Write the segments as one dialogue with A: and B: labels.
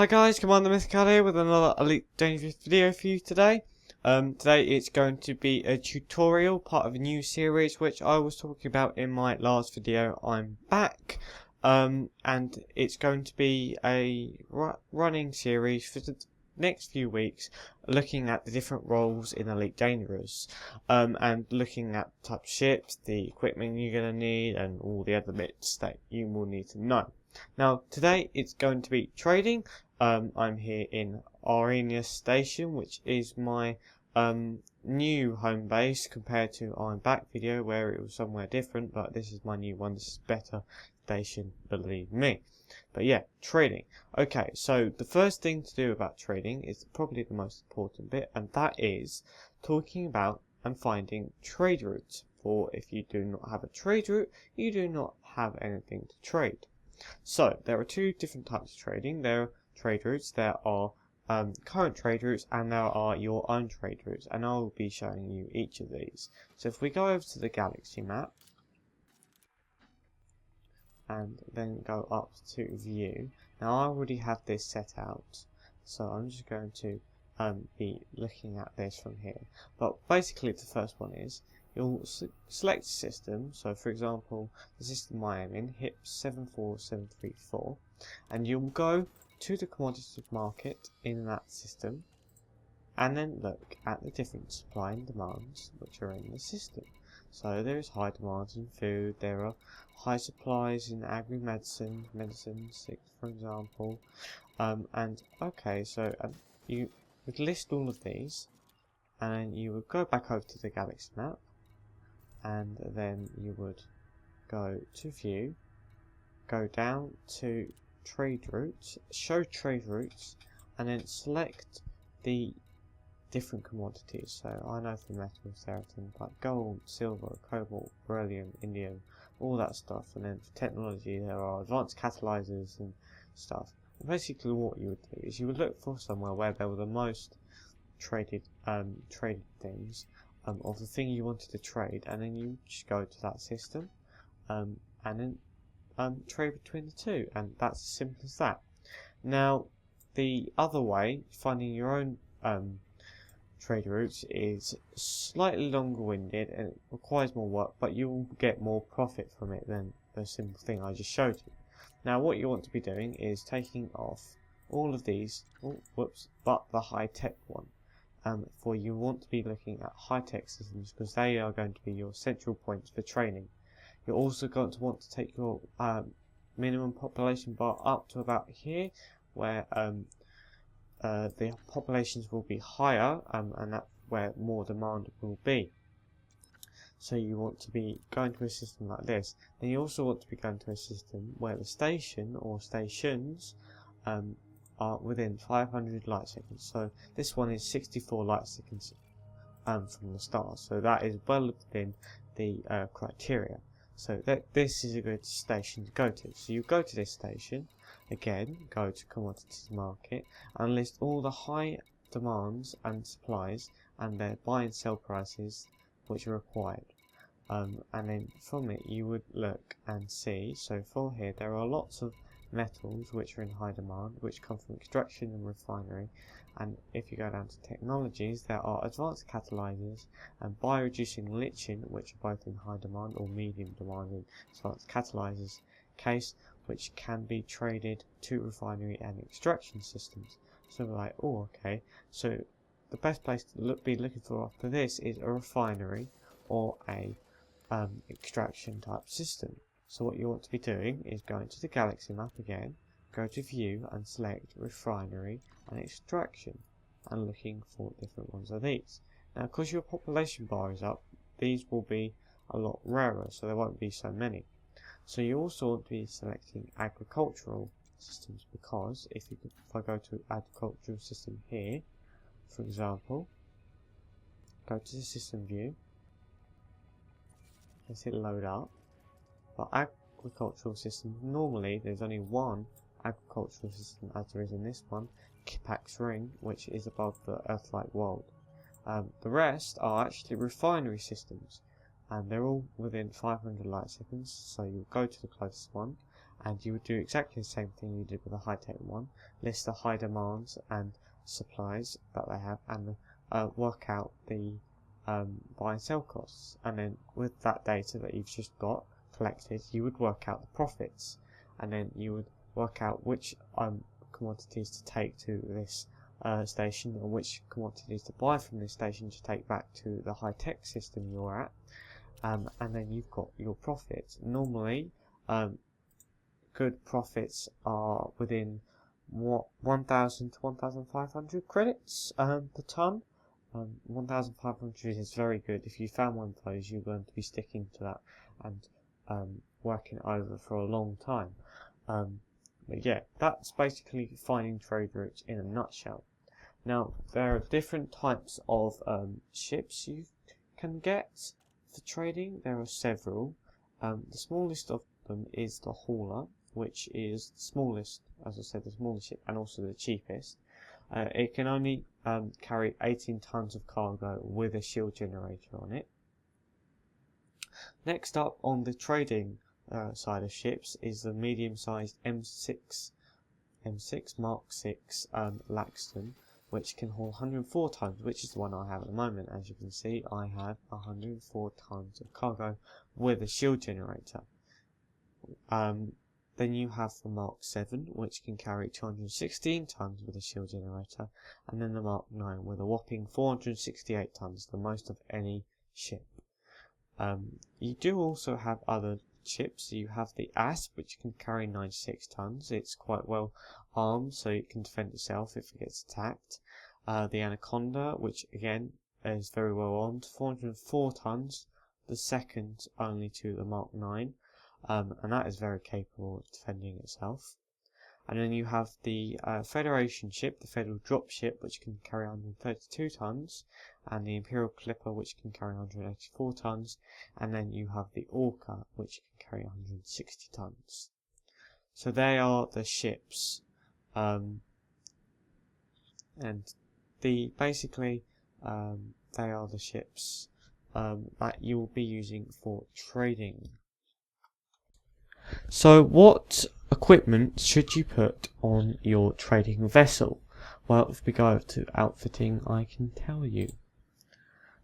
A: Hi guys, come on, the Mythcolour here with another Elite Dangerous video for you today. Today it's going to be a tutorial, part of a new series which I was talking about in my last video. I'm back, and it's going to be a running series for the next few weeks, looking at the different roles in Elite Dangerous, and looking at the type of ships, the equipment you're going to need, and all the other bits that you will need to know. Now, today it's going to be trading. I'm here in Arrhenius Station, which is my new home base compared to I'm Back video where it was somewhere different, but this is my new one. This is better station, believe me. But yeah, trading. Okay, so the first thing to do about trading is probably the most important bit, and that is talking about and finding trade routes. For if you do not have a trade route, you do not have anything to trade. So there are two different types of trading. There are trade routes, there are current trade routes, and there are your own trade routes, and I'll be showing you each of these. So if we go over to the galaxy map and then go up to view, now I already have this set out, so I'm just going to be looking at this from here. But basically the first one is you'll select a system. So for example, the system I am in, HIP 74734, and you'll go to the commodity market in that system and then look at the different supply and demands which are in the system. So there is high demands in food, there are high supplies in agri-medicine, medicines for example, and okay, so you would list all of these, and then you would go back over to the galaxy map, and then you would go to view, go down to trade routes, show trade routes, and then select the different commodities. So I know for metals there are things like gold, silver, cobalt, beryllium, indium, all that stuff, and then for technology there are advanced catalyzers and stuff. And basically what you would do is you would look for somewhere where there were the most traded things of the thing you wanted to trade, and then you just go to that system and then trade between the two, and that's as simple as that. Now the other way, finding your own trade routes, is slightly longer winded and it requires more work, but you will get more profit from it than the simple thing I just showed you. Now what you want to be doing is taking off all of these, but the high-tech one. For you want to be looking at high-tech systems because they are going to be your central points for training. You're also going to want to take your minimum population bar up to about here, where the populations will be higher, and that's where more demand will be. So you want to be going to a system like this. Then you also want to be going to a system where the station or stations are within 500 light seconds. So this one is 64 light seconds from the start. So that is well within the criteria. So this is a good station to go to. So you go to this station, again, go to commodities market, and list all the high demands and supplies and their buy and sell prices which are required. And then from it you would look and see, so for here there are lots of metals which are in high demand, which come from extraction and refinery, and if you go down to technologies, there are advanced catalyzers and bioreducing lithium, which are both in high demand or medium demand in advanced catalyzers case, which can be traded to refinery and extraction systems. So we're like, oh okay, so the best place to be looking for after this is a refinery or a extraction type system. So what you want to be doing is going to the galaxy map again, go to view and select refinery and extraction, and looking for different ones of these. Now because your population bar is up, these will be a lot rarer, so there won't be so many. So you also want to be selecting agricultural systems, because if I go to agricultural system here, for example, go to the system view, let it load up. For agricultural systems, normally there's only one agricultural system as there is in this one, Kipak's Ring, which is above the Earth-like world. The rest are actually refinery systems, and they're all within 500 light seconds, so you'll go to the closest one, and you would do exactly the same thing you did with the high-tech one. List the high demands and supplies that they have, and work out the buy and sell costs. And then with that data that you've just got collected, you would work out the profits, and then you would work out which commodities to take to this station, and which commodities to buy from this station to take back to the high-tech system you're at, and then you've got your profits. Normally, good profits are within 1,000 to 1,500 credits per ton. 1,500 is very good. If you found one of those, you're going to be sticking to that and working over for a long time. But yeah, that's basically finding trade routes in a nutshell. Now, there are different types of ships you can get for trading. There are several. The smallest of them is the hauler, which is the smallest, as I said, the smallest ship, and also the cheapest. It can only carry 18 tons of cargo with a shield generator on it. Next up on the trading side of ships is the medium-sized M6 Mark 6 Laxton, which can haul 104 tons, which is the one I have at the moment. As you can see, I have 104 tons of cargo with a shield generator. Then you have the Mark 7, which can carry 216 tons with a shield generator, and then the Mark 9 with a whopping 468 tons, the most of any ship. You do also have other ships. You have the Asp, which can carry 96 tons. It's quite well armed, so it can defend itself if it gets attacked. The Anaconda, which again is very well armed, 404 tons, the second only to the Mark 9. And that is very capable of defending itself. And then you have the Federation ship, the Federal drop ship, which can carry 132 tons, and the Imperial Clipper, which can carry 184 tons, and then you have the Orca, which can carry 160 tons. So they are the ships, and they are the ships that you will be using for trading. So what equipment should you put on your trading vessel? Well, if we go to outfitting, I can tell you.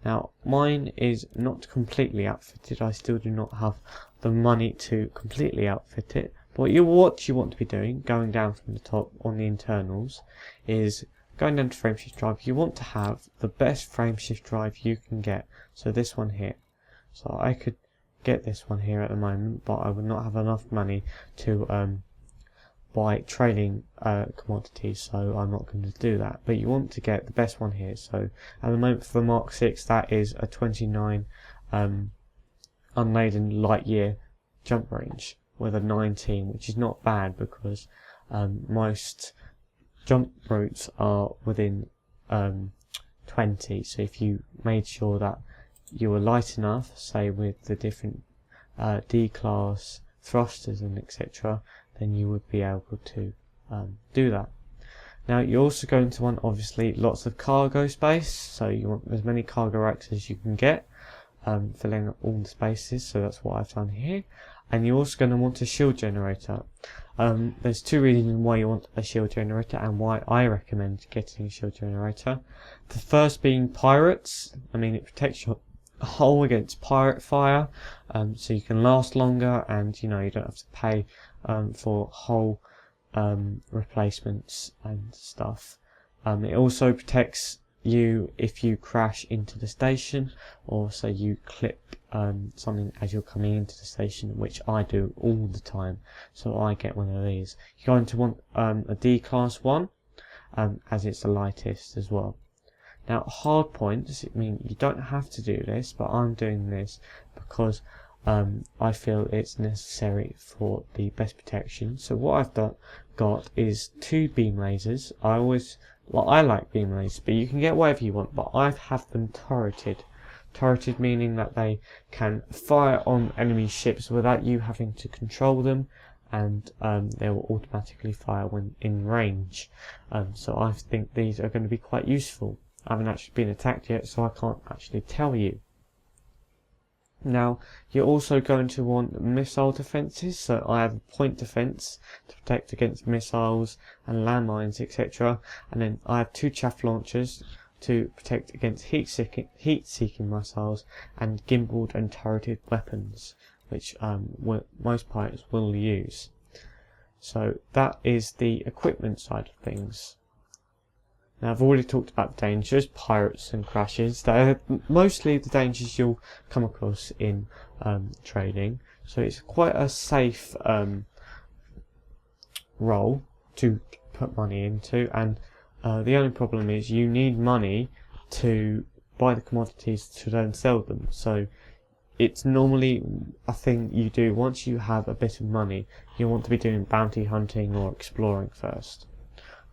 A: Now, mine is not completely outfitted. I still do not have the money to completely outfit it. But what you want to be doing, going down from the top on the internals, is going down to frameshift drive. You want to have the best frameshift drive you can get. So this one here. So I could get this one here at the moment, but I would not have enough money to buy trading commodities, so I'm not going to do that. But you want to get the best one here. So at the moment for the Mark 6, that is a 29 unladen light year jump range with a 19, which is not bad because most jump routes are within 20. So if you made sure that you were light enough, say with the different D-class thrusters and etc., then you would be able to do that. Now you're also going to want obviously lots of cargo space, so you want as many cargo racks as you can get, filling up all the spaces, so that's what I've done here. And you're also going to want a shield generator. There's two reasons why you want a shield generator and why I recommend getting a shield generator. The first being pirates. I mean, it protects your hull against pirate fire, so you can last longer, and you don't have to pay for hull replacements and stuff. It also protects you if you crash into the station, or so you clip something as you're coming into the station, which I do all the time, so I get one of these. You're going to want a D-class one, as it's the lightest as well. Now, hard points, I mean, you don't have to do this, but I'm doing this because I feel it's necessary for the best protection. So what I've got is 2 beam lasers. I like beam lasers, but you can get whatever you want, but I have them turreted. Turreted meaning that they can fire on enemy ships without you having to control them, and they will automatically fire when in range. So I think these are going to be quite useful. I haven't actually been attacked yet, so I can't actually tell you. Now, you're also going to want missile defences, so I have a point defence to protect against missiles and landmines, etc. And then I have 2 chaff launchers to protect against heat-seeking missiles and gimbaled and turreted weapons, which most pilots will use. So that is the equipment side of things. Now, I've already talked about the dangers, pirates and crashes. They're mostly the dangers you'll come across in trading. So it's quite a safe role to put money into, and the only problem is you need money to buy the commodities to then sell them. So it's normally a thing you do once you have a bit of money. You want to be doing bounty hunting or exploring first.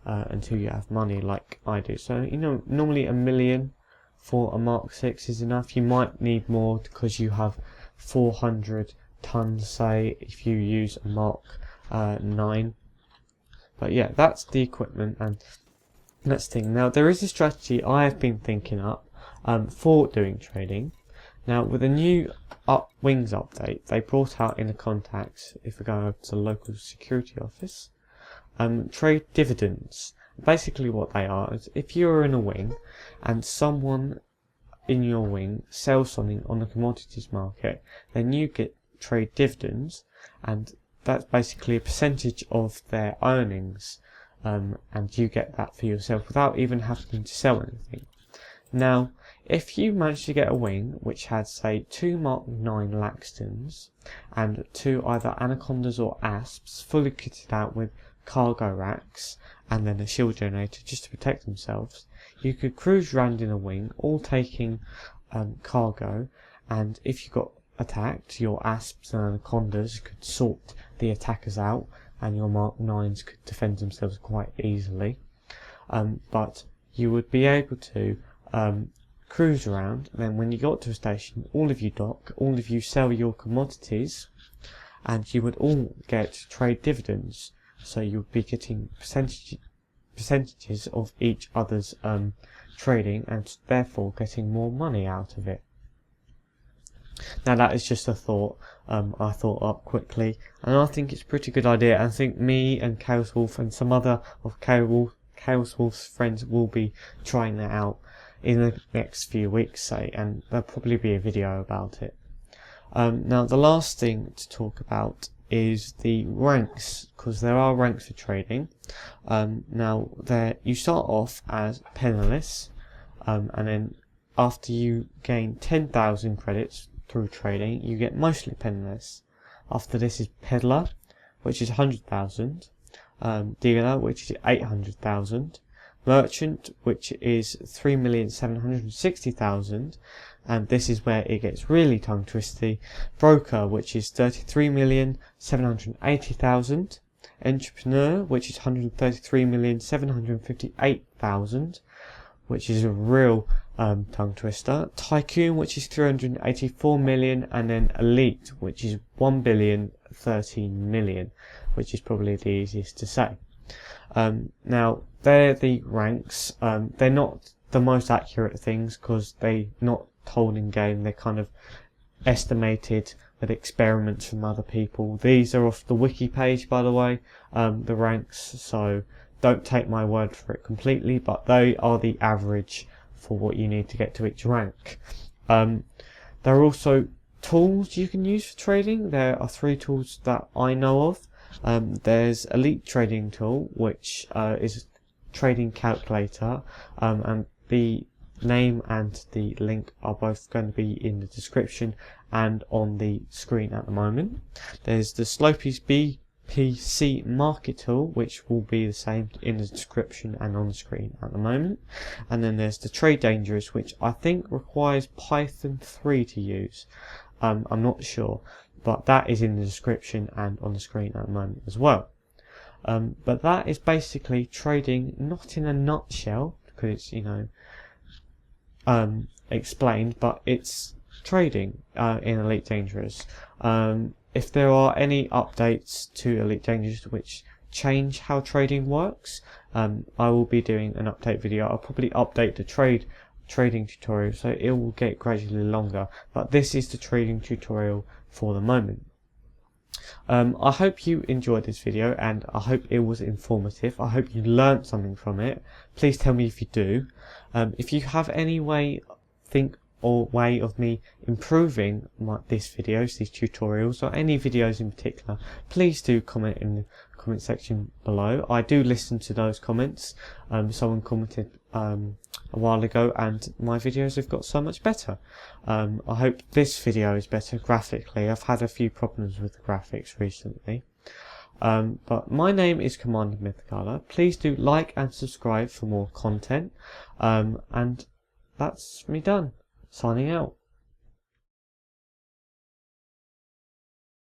A: Until you have money like I do. So, you know, normally $1 million for a Mark 6 is enough. You might need more because you have 400 tons, say, if you use a Mark 9. But yeah, that's the equipment, and that's the thing. Now, there is a strategy I have been thinking up for doing trading. Now, with the new Wings update, they brought out in the contacts, if we go over to the local security office, trade dividends. Basically what they are is if you're in a wing and someone in your wing sells something on the commodities market, then you get trade dividends, and that's basically a percentage of their earnings, and you get that for yourself without even having to sell anything. Now, if you manage to get a wing which has, say, 2 Mark 9 Laxtons and 2 either Anacondas or Asps fully kitted out with cargo racks and then a shield generator just to protect themselves, you could cruise around in a wing, all taking cargo, and if you got attacked, your Asps and Anacondas could sort the attackers out, and your Mark 9s could defend themselves quite easily. But you would be able to cruise around, and then when you got to a station, all of you dock, all of you sell your commodities, and you would all get trade dividends. So you'll be getting percentages of each other's trading, and therefore getting more money out of it. Now that is just a thought I thought up quickly, and I think it's a pretty good idea. I think me and Chaos Wolf and some other of Chaos Wolf's friends will be trying that out in the next few weeks, say, and there'll probably be a video about it. Now the last thing to talk about is the ranks, because there are ranks for trading. Now you start off as penniless, and then after you gain 10,000 credits through trading, you get mostly penniless. After this is peddler, which is 100,000, dealer, which is 800,000, merchant, which is 3,760,000, and this is where it gets really tongue twisty. Broker, which is 33,780,000, entrepreneur, which is 133,758,000, which is a real tongue twister. Tycoon, which is 384 million, and then elite, which is 1,013,000,000, which is probably the easiest to say. Now they're the ranks. They're not the most accurate things because they're not told in game. They're kind of estimated with experiments from other people. These are off the wiki page, by the way, the ranks, so don't take my word for it completely, but they are the average for what you need to get to each rank. There are also tools you can use for trading. There are 3 tools that I know of. There's Elite Trading Tool, which is trading calculator, and the name and the link are both going to be in the description and on the screen at the moment. There's the Slopey's BPC Market Tool, which will be the same in the description and on the screen at the moment. And then there's the TradeDangerous, which I think requires Python 3 to use. I'm not sure, but that is in the description and on the screen at the moment as well. But that is basically trading, not in a nutshell, because it's, you know, explained, but it's trading in Elite Dangerous. If there are any updates to Elite Dangerous which change how trading works, I will be doing an update video. I'll probably update the trade trading tutorial, so it will get gradually longer, but this is the trading tutorial for the moment. I hope you enjoyed this video, and I hope it was informative. I hope you learned something from it. Please tell me if you do. If you have any way of me improving these videos, these tutorials, or any videos in particular, please do comment in the comment section below. I do listen to those comments. Someone commented a while ago, and my videos have got so much better. I hope this video is better graphically. I've had a few problems with the graphics recently. But my name is Commander Mythcolour. Please do like and subscribe for more content. And that's me done. Signing out.